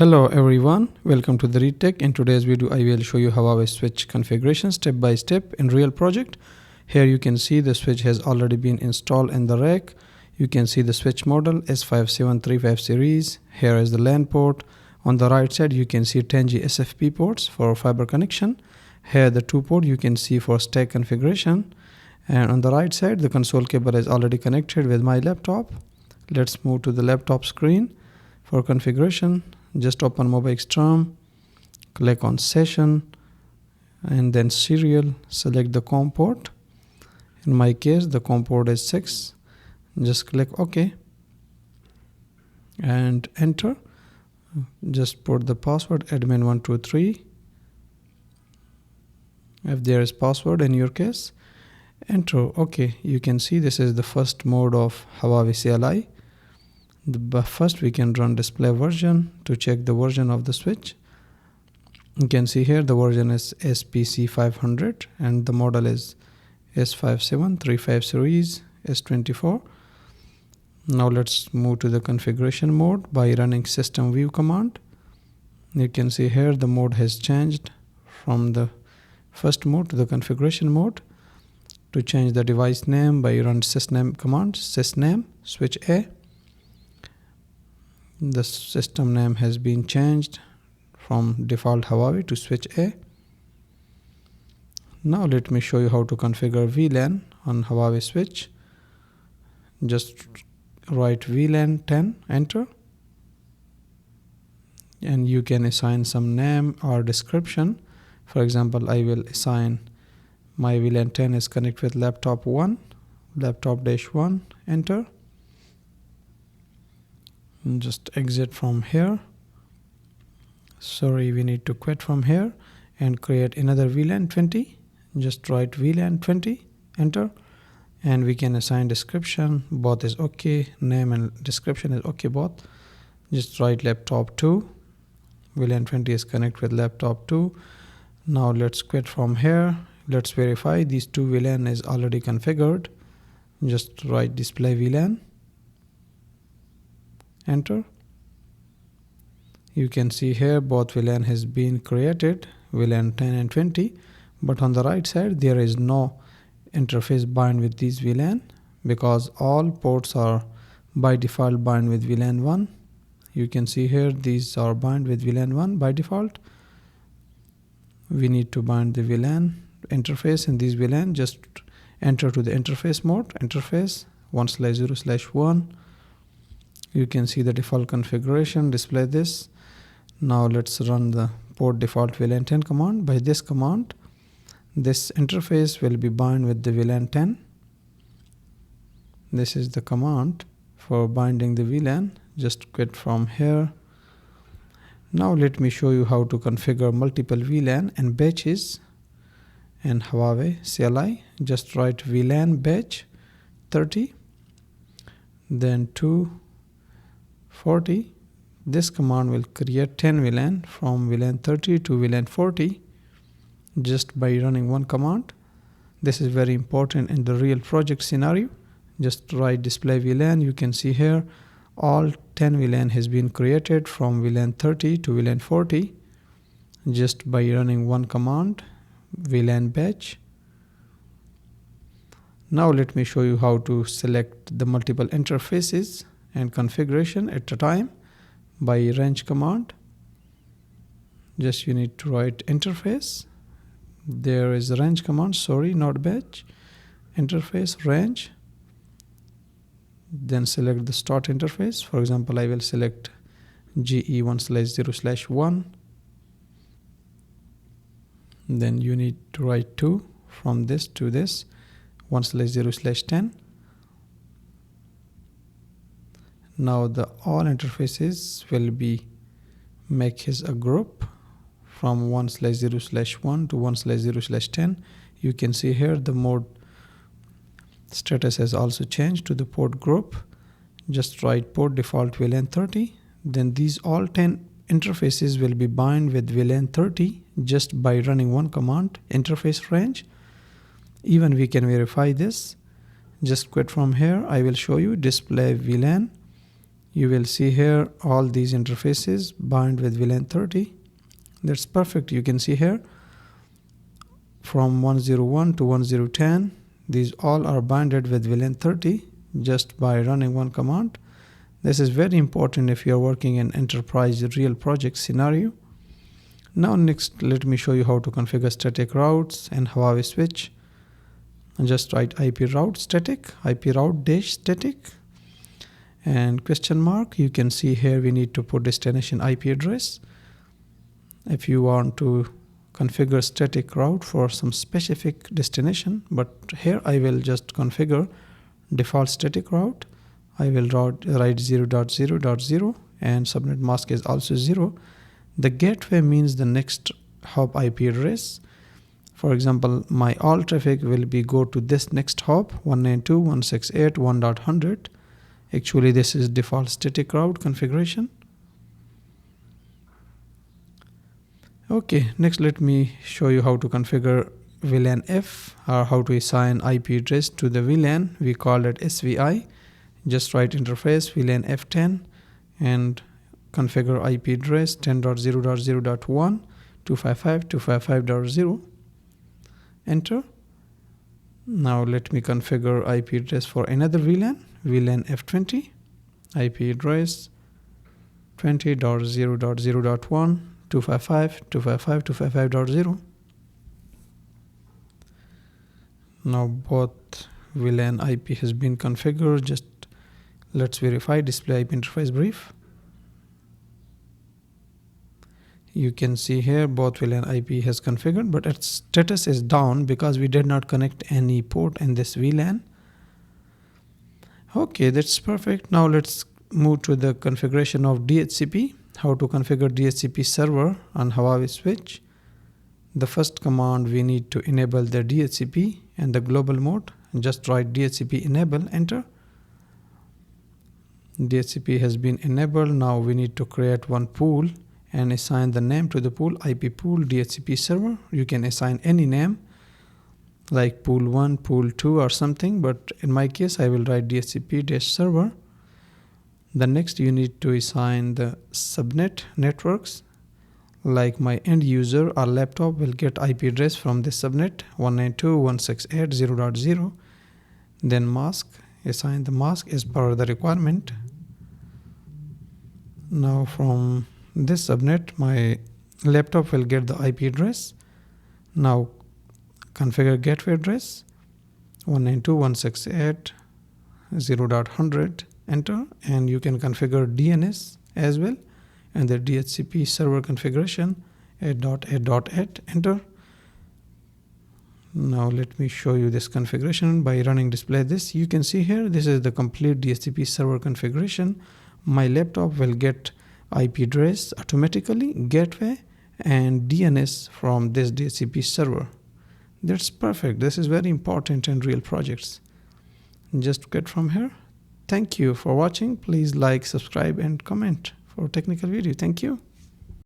Hello everyone, welcome to the Retech. In today's video I will show you Huawei Switch configuration step by step in real project. Here you can see the switch has already been installed in the rack. You can see the switch model S5735 series. Here is the LAN port. On the right side you can see 10G SFP ports for fiber connection. Here the 2 port you can see for stack configuration. And on the right side the console cable is already connected with my laptop. Let's move to the laptop screen. For configuration, just open Mobile Extreme, click on Session, and then Serial, select the COM port. In my case, the COM port is 6. Just click OK and enter. Just put the password admin123. If there is password in your case, enter OK. You can see this is the first mode of Huawei CLI. But first we can run display version to check the version of the switch. You can see here the version is SPC500 and the model is S5735 series S24. Now let's move to the configuration mode by running system view command. You can see here the mode has changed from the first mode to the configuration mode. To change the device name by run sysname command, sysname switch A. The system name has been changed from default Huawei to switch A. Now let me show you how to configure VLAN on Huawei switch. Just write VLAN 10, enter. And you can assign some name or description. For example, I will assign my VLAN 10 is connect with laptop 1, laptop-1, enter. And just exit from here. Sorry, we need to quit from here and create another VLAN 20. Just write VLAN 20, enter. And we can assign description, both is okay, name and description is okay both. Just write laptop 2. VLAN 20 is connect with laptop 2. Now let's quit from here. Let's verify these two VLAN is already configured. Just write display VLAN, enter. You can see here both VLAN has been created, VLAN 10 and 20, but on the right side there is no interface bind with these VLAN because all ports are by default bind with VLAN 1. You can see here these are bind with VLAN 1 by default. We need to bind the VLAN interface in these VLAN. Just enter to the interface mode, interface 1/0/1. You can see the default configuration, display this. Now let's run the port default VLAN 10 command. By this command, this interface will be bind with the VLAN 10. This is the command for binding the VLAN. Just quit from here. Now let me show you how to configure multiple VLAN and batches in Huawei CLI. Just write VLAN Batch 30, then 240. This command will create 10 VLAN from VLAN 30 to VLAN 40 just by running one command. This is very important in the real project scenario. Just write display VLAN. You can see here all 10 VLAN has been created from VLAN 30 to VLAN 40 just by running one command, VLAN Batch. Now let me show you how to select the multiple interfaces and configuration at a time by range command. Just you need to write interface. There is a range command, sorry, not batch. Interface range. Then select the start interface. For example, I will select GE 1/0/1. Then you need to write 2 from this to this 1/0/10. Now the all interfaces will be make his a group from 1/0/1 to 1/0/10. You can see here the mode status has also changed to the port group. Just write port default VLAN 30. Then these all 10 interfaces will be bind with VLAN 30 just by running one command, interface range. Even we can verify this. Just quit from here. I will show you display VLAN You will see here all these interfaces bind with VLAN 30. That's perfect. You can see here from 101 to 1010, these all are binded with VLAN 30 just by running one command. This is very important if you are working in enterprise real project scenario. Now next, let me show you how to configure static routes and Huawei Switch. And just write IP route static, IP route dash static, and question mark. You can see here we need to put destination IP address. If you want to configure static route for some specific destination, but here I will just configure default static route. I will write 0.0.0 and subnet mask is also 0. The gateway means the next hop IP address. For example, my all traffic will be go to this next hop 192.168.1.100. Actually, this is default static route configuration. Okay, next let me show you how to configure Vlanif, or how to assign IP address to the VLAN. We call it SVI. Just write interface VLAN F10 and configure IP address 10.0.0.1 255.255.0. Enter. Now let me configure IP address for another VLAN F20. IP address 20.0.0.1 255.255.255.0. Now both VLAN IP has been configured. Just let's verify display IP interface brief. You can see here both VLAN IP has configured, but its status is down because we did not connect any port in this VLAN. Okay, that's perfect. Now let's move to the configuration of DHCP. How to configure DHCP server on Huawei Switch. The first command, we need to enable the DHCP and the global mode. Just write DHCP enable, enter. DHCP has been enabled. Now we need to create one pool and assign the name to the pool, IP pool DHCP server. You can assign any name like pool 1, pool 2 or something, but in my case I will write DHCP-server. The next, you need to assign the subnet networks, like my end user or laptop will get IP address from this subnet 192.168.0.0. Then mask, assign the mask as per the requirement. Now from this subnet, my laptop will get the IP address. Now configure gateway address 192.168.0.100, enter, and you can configure DNS as well, and the DHCP server configuration 8.8.8, enter. Now let me show you this configuration by running display this. You can see here this is the complete DHCP server configuration. My laptop will get IP address automatically, gateway and DNS from this DHCP server. That's perfect. This is very important in real projects. Just get from here. Thank you for watching. Please like, subscribe and comment for technical video. Thank you.